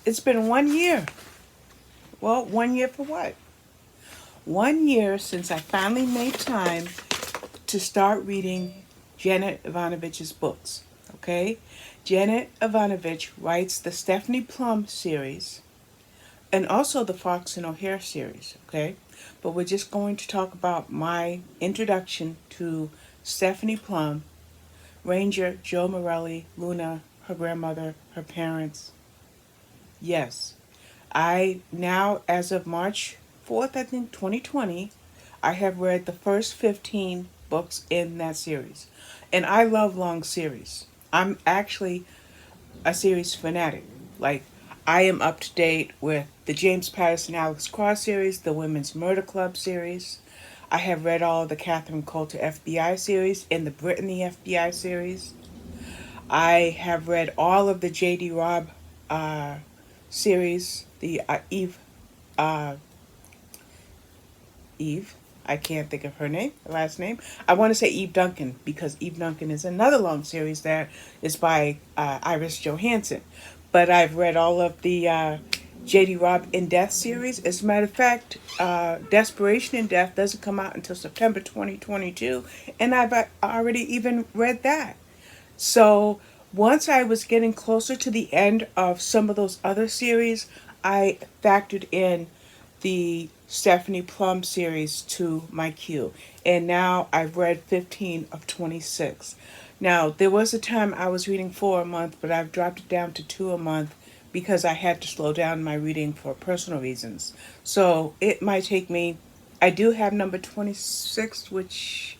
It's been 1 year. Well, 1 year for what? 1 year since I finally made time to start reading Janet Evanovich's books. Okay? Janet Evanovich writes the Stephanie Plum series and also the Fox and O'Hare series. Okay? But we're just going to talk about my introduction to Stephanie Plum, Ranger, Joe Morelli, Luna, her grandmother, her parents. Yes, I now, as of March 4th, I think 2020, I have read the first 15 books in that series. And I love long series. I'm actually a series fanatic. Like, I am up to date with the James Patterson Alex Cross series, the Women's Murder Club series. I have read all of the Catherine Coulter FBI series and the Brittany FBI series. I have read all of the J.D. Robb series, the uh, Eve. I can't think of her last name. I want to say Eve Duncan because Eve Duncan is another long series that is by Iris Johansson. But I've read all of the J.D. Robb In Death series. As a matter of fact, Desperation in Death doesn't come out until September 2022, and I've already even read that. So once I was getting closer to the end of some of those other series, I factored in the Stephanie Plum series to my queue. And now I've read 15 of 26. Now, there was a time I was reading four a month, but I've dropped it down to two a month because I had to slow down my reading for personal reasons. So it might take me, I do have number 26, which,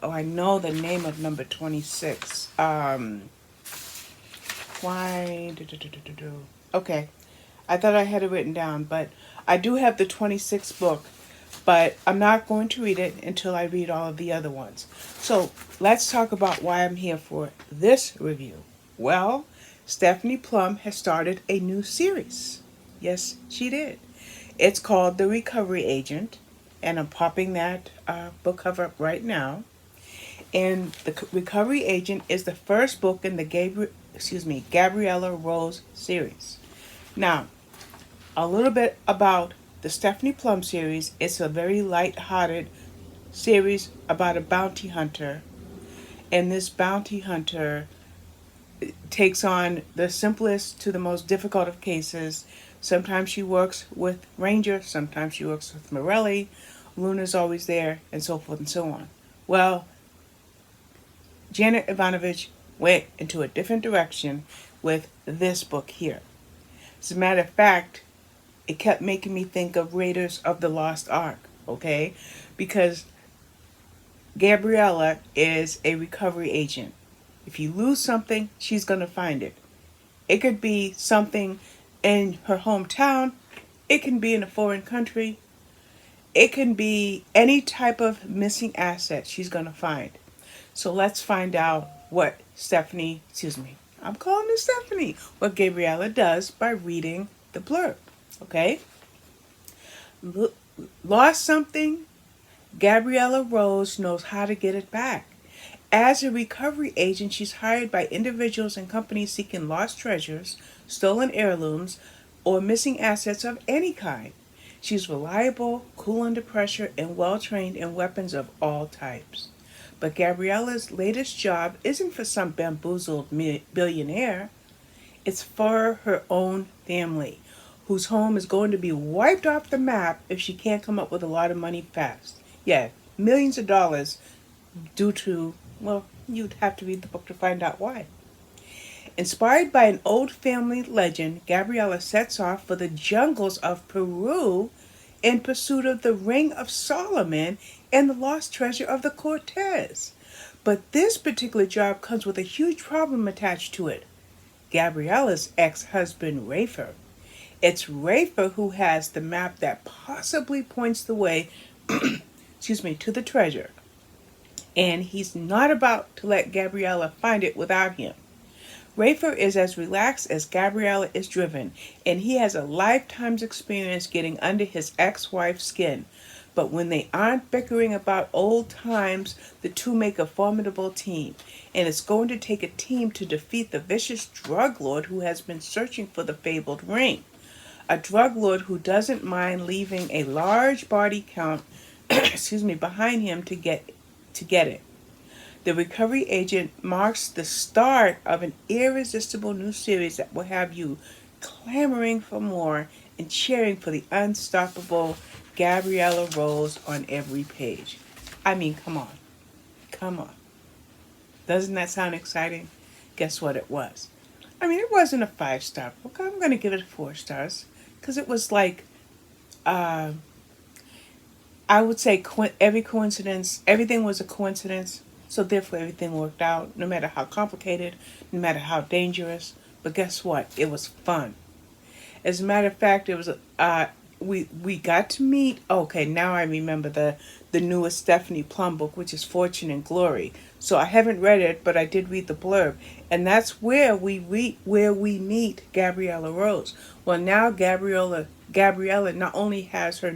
oh, I know the name of number 26. Why? Okay. I thought I had it written down, but I do have the 26th book, but I'm not going to read it until I read all of the other ones. So let's talk about why I'm here for this review. Well, Stephanie Plum has started a new series. Yes, she did. It's called The Recovery Agent, and I'm popping that book cover up right now. And The Recovery Agent is the first book in the Gabriella Rose series. Now, a little bit about the Stephanie Plum series. It's a very light-hearted series about a bounty hunter, and this bounty hunter takes on the simplest to the most difficult of cases. Sometimes she works with Ranger, sometimes she works with Morelli, Luna's always there, and so forth and so on. Well, Janet Evanovich went into a different direction with this book here. As a matter of fact, it kept making me think of Raiders of the Lost Ark, okay? Because Gabriella is a recovery agent. If you lose something, she's going to find it. It could be something in her hometown, it can be in a foreign country, it can be any type of missing asset she's going to find. So let's find out what I'm calling her Stephanie, what Gabriella does by reading the blurb, okay? Lost something? Gabriella Rose knows how to get it back. As a recovery agent, she's hired by individuals and companies seeking lost treasures, stolen heirlooms, or missing assets of any kind. She's reliable, cool under pressure, and well trained in weapons of all types. But Gabriella's latest job isn't for some bamboozled billionaire. It's for her own family, whose home is going to be wiped off the map if she can't come up with a lot of money fast. Yeah, millions of dollars due to, well, you'd have to read the book to find out why. Inspired by an old family legend, Gabriella sets off for the jungles of Peru in pursuit of the Ring of Solomon and the lost treasure of the Cortez. But this particular job comes with a huge problem attached to it. Gabriella's ex-husband, Rafer. It's Rafer who has the map that possibly points the way to the treasure. And he's not about to let Gabriella find it without him. Rafer is as relaxed as Gabriella is driven, and he has a lifetime's experience getting under his ex-wife's skin. But when they aren't bickering about old times, the two make a formidable team. And it's going to take a team to defeat the vicious drug lord who has been searching for the fabled ring. A drug lord who doesn't mind leaving a large body count behind him to get it. The Recovery Agent marks the start of an irresistible new series that will have you clamoring for more and cheering for the unstoppable Gabriella Rose on every page. I mean, come on. Come on. Doesn't that sound exciting? Guess what it was? I mean, it wasn't a 5-star book. I'm going to give it 4 stars because it was like, uh, I would say everything was a coincidence. So therefore, everything worked out, no matter how complicated, no matter how dangerous. But guess what? It was fun. As a matter of fact, it was we got to meet. Okay, now I remember the newest Stephanie Plum book, which is Fortune and Glory. So I haven't read it, but I did read the blurb, and that's where we meet Gabriella Rose. Well, now Gabriella not only has her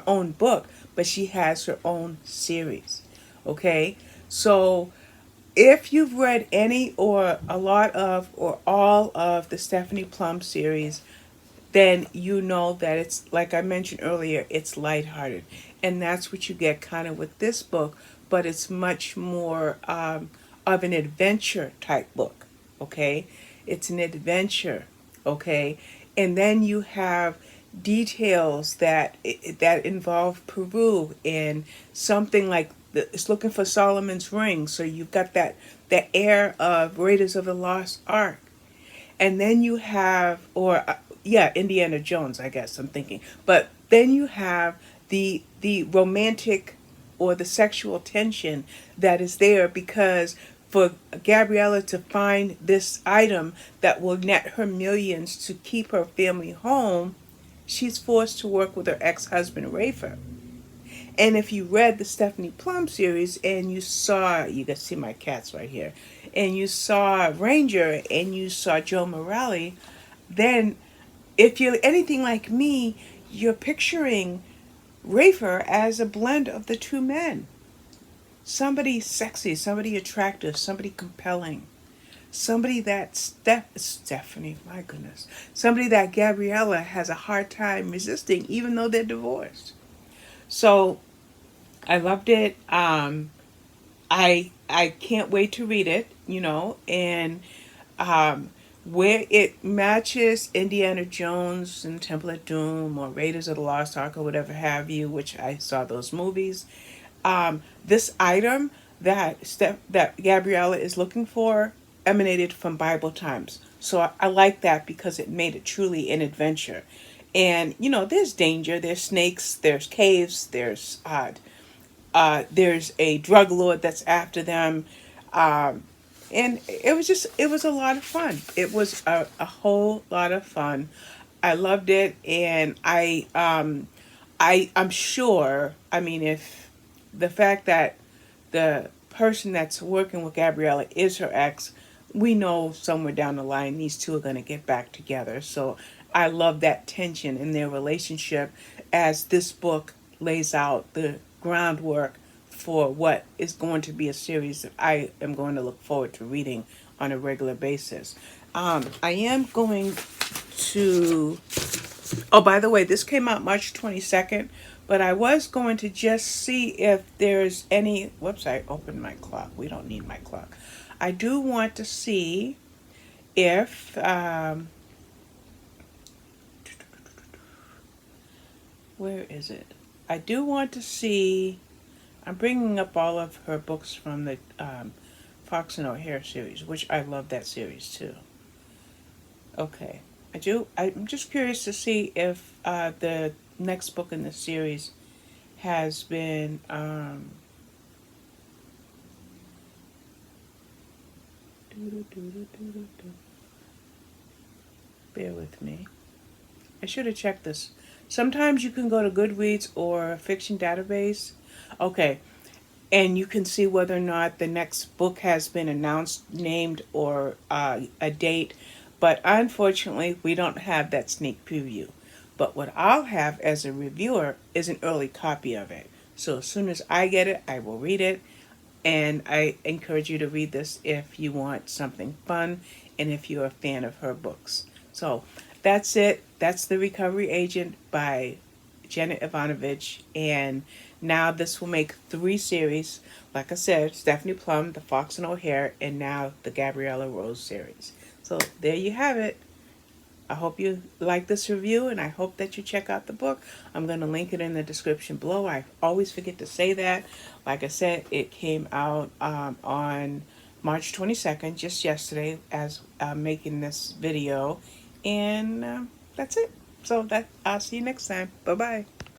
own book, but she has her own series. Okay, so if you've read any or a lot of or all of the Stephanie Plum series, then you know that it's, like I mentioned earlier, it's lighthearted. And that's what you get kind of with this book, but it's much more of an adventure type book, okay? It's an adventure, okay? And then you have details that involve Peru and something like it's looking for Solomon's ring. So you've got that air of Raiders of the Lost Ark. And then you have, Indiana Jones, I guess I'm thinking. But then you have the romantic or the sexual tension that is there because for Gabriella to find this item that will net her millions to keep her family home, she's forced to work with her ex-husband Rafer. And if you read the Stephanie Plum series and you can see my cats right here, and you saw Ranger and you saw Joe Morelli, then if you're anything like me, you're picturing Rafer as a blend of the two men. Somebody sexy, somebody attractive, somebody compelling. Somebody that Stephanie, my goodness. Somebody that Gabriella has a hard time resisting even though they're divorced. So I loved it. I can't wait to read it, and where it matches Indiana Jones and Temple of Doom or Raiders of the Lost Ark or whatever have you, which I saw those movies. This item that Gabriella is looking for emanated from Bible times. So I like that because it made it truly an adventure. And there's danger, there's snakes, there's caves, there's a drug lord that's after them. And it was a lot of fun. It was a whole lot of fun. I loved it. And I'm sure, I mean, if the fact that the person that's working with Gabriella is her ex, we know somewhere down the line these two are going to get back together. So I love that tension in their relationship as this book lays out the groundwork for what is going to be a series that I am going to look forward to reading on a regular basis. I am going to. Oh, by the way, this came out March 22nd, but I was going to just see if there's any. Whoops, I opened my clock. We don't need my clock. I do want to see if. Where is it? I do want to see. I'm bringing up all of her books from the Fox and O'Hare series, which I love that series too. Okay. I'm just curious to see if the next book in the series has been. Bear with me. I should have checked this. Sometimes you can go to Goodreads or Fiction Database. Okay. And you can see whether or not the next book has been announced, named, or a date. But unfortunately, we don't have that sneak preview. But what I'll have as a reviewer is an early copy of it. So as soon as I get it, I will read it. And I encourage you to read this if you want something fun and if you're a fan of her books. So that's it. That's The Recovery Agent by Janet Evanovich. And now this will make 3 series. Like I said, Stephanie Plum, The Fox and O'Hare, and now the Gabriella Rose series. So there you have it. I hope you like this review and I hope that you check out the book. I'm going to link it in the description below. I always forget to say that. Like I said, it came out on March 22nd, just yesterday, as I'm making this video. And that's it. So I'll see you next time. Bye-bye.